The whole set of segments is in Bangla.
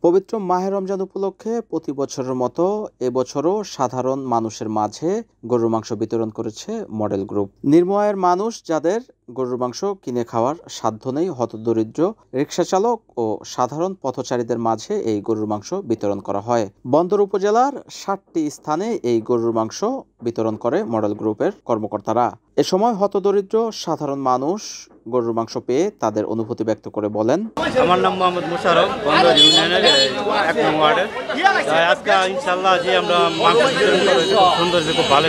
পবিত্র মাহে রমজান উপলক্ষে প্রতি বছরের মতো এবছরও সাধারণ মানুষের মাঝে গরুর মাংস বিতরণ করেছে মডেল গ্রুপ। নিম্ন আয়ের মানুষ যাদের গরুর মাংস কিনে খাওয়ার সাধ্য নেই, হতদরিদ্র রিকশা চালক ও সাধারণ পথচারীদের মাঝে এই গরুর মাংস বিতরণ করা হয়। বন্দর উপজেলার ৬০টি স্থানে এই গরুর মাংস বিতরণ করে মডেল গ্রুপের কর্মকর্তারা। এ সময় হতদরিদ্র সাধারণ মানুষ গরুর মাংস পেয়ে তাদের অনুভূতি ব্যক্ত করে বলেন, আমার নাম মোহাম্মদ মুশারফ, বন্দর ইউনিয়নের ১ নং ওয়ার্ডের। আজকে ইনশাল্লাহ যে আমরা মাংস বিতরণ করেছি, খুব সুন্দর, খুব ভালো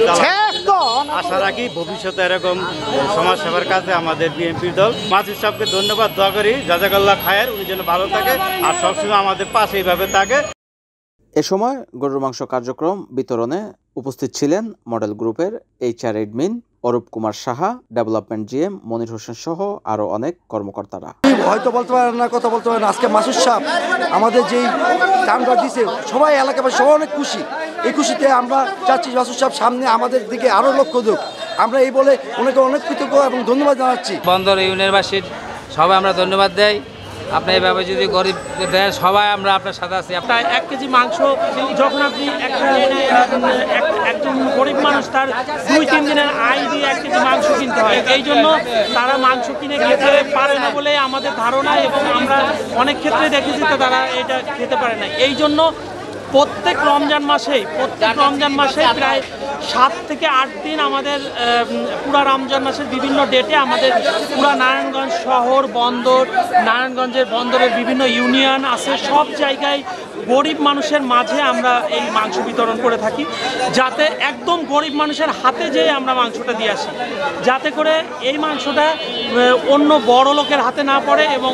আশা রাখি ভবিষ্যতে এরকম সমাজ সেবার কাজে আমাদের বিএনপির দল। মাসুদ সাহেবকে ধন্যবাদ, দোয়া করি জাযাকাল্লাহ খায়ের, উনি যেন ভালো থাকে আর সবসময় আমাদের পাশে এইভাবে থাকে। এ সময় গরুর মাংস কার্যক্রম বিতরণে উপস্থিত ছিলেন মডেল গ্রুপের HR admin Arup Kumar Saha, development GM Monir Hossain সহ আরো অনেক কর্মকর্তারা। হয়তো বলতে পারেন না, কথা বলতে পারেন, আজকে মাসুদ সাহেব আমাদের যেই টানটা দিছে, সবাই এলাকাবাসী সবাই অনেক খুশি। এই খুশিতে আমরা চাচ্ছি মাসুদ সাহেব সামনে আমাদের দিকে আরো লক্ষ্য দিক। আমরা এই বলে ওনাকে অনেক কৃতজ্ঞ এবং ধন্যবাদ জানাচ্ছি। বন্দর ইউনিয়নবাসীর সবাই আমরা ধন্যবাদ দেই। আপনি এইভাবে যদি গরিব দেন, সবাই আমরা আপনার সাথে আছি। আপনার 1 কেজি মাংস যখন আপনি একজন গরিব মানুষ তার 2-3 দিনের আয় দিয়ে 1 কেজি মাংস কিনতে হয়, এই জন্য তারা মাংস কিনে খেতে পারে না বলে আমাদের ধারণা, এবং আমরা অনেক ক্ষেত্রে দেখেছি তো তারা এটা খেতে পারে না। এই জন্য প্রত্যেক রমজান মাসে প্রায় 7 থেকে 8 দিন আমাদের পুরা রমজান মাসের বিভিন্ন ডেটে আমাদের পুরা নারায়ণগঞ্জ শহর, বন্দর, নারায়ণগঞ্জের বন্দরের বিভিন্ন ইউনিয়ন আছে, সব জায়গায় গরিব মানুষের মাঝে আমরা এই মাংস বিতরণ করে থাকি, যাতে একদম গরিব মানুষের হাতে যেয়ে আমরা মাংসটা দিয়ে আসি, যাতে করে এই মাংসটা অন্য বড় লোকের হাতে না পড়ে, এবং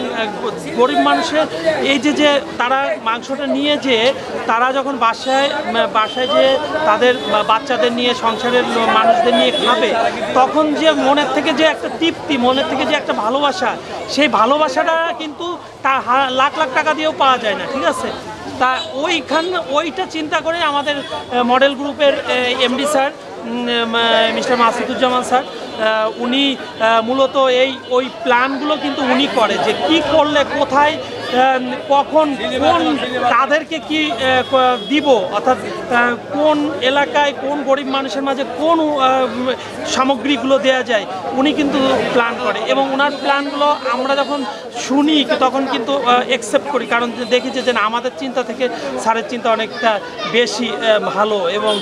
গরিব মানুষের এই যে তারা মাংসটা নিয়ে যেয়ে তারা যখন বাসায় যে তাদের বাচ্চাদের নিয়ে, সংসারের মানুষদের নিয়ে খাবে, তখন যে মনের থেকে যে একটা তৃপ্তি, মনের থেকে যে একটা ভালোবাসা, সেই ভালোবাসাটা কিন্তু তা লাখ লাখ টাকা দিয়েও পাওয়া যায় না, ঠিক আছে? তা ওইটা চিন্তা করে আমাদের মডেল গ্রুপের MD sir mister Masuduzzaman sir, উনি মূলত ওই প্ল্যানগুলো কিন্তু উনি করে, যে কি করলে কোথায় কখন তাদেরকে কি দিব, অর্থাৎ কোন এলাকায় কোন গরিব মানুষের মাঝে কোন সামগ্রীগুলো দেয়া যায়, উনি কিন্তু প্ল্যান করে। এবং ওনার প্ল্যানগুলো আমরা যখন শুনি তখন কিন্তু অ্যাকসেপ্ট করি, কারণ দেখেছি যে না, আমাদের চিন্তা থেকে স্যারের চিন্তা অনেকটা বেশি ভালো এবং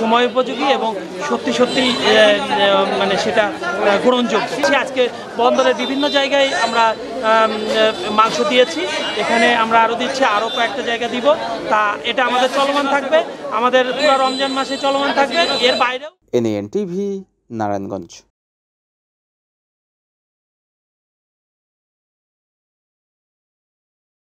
সময় উপযোগী এবং সত্যি মানে সেটা গ্রহণযোগ্য। আজকে বন্দরের বিভিন্ন জায়গায় আমরা মাংস দিয়েছি, এখানে আমরা আরও দিচ্ছি, আরও কয়েকটা জায়গা দিব। তা এটা আমাদের চলমান থাকবে, আমাদের পুরো রমজান মাসে চলমান থাকবে, এর বাইরেও। NAN TV, Narayanganj.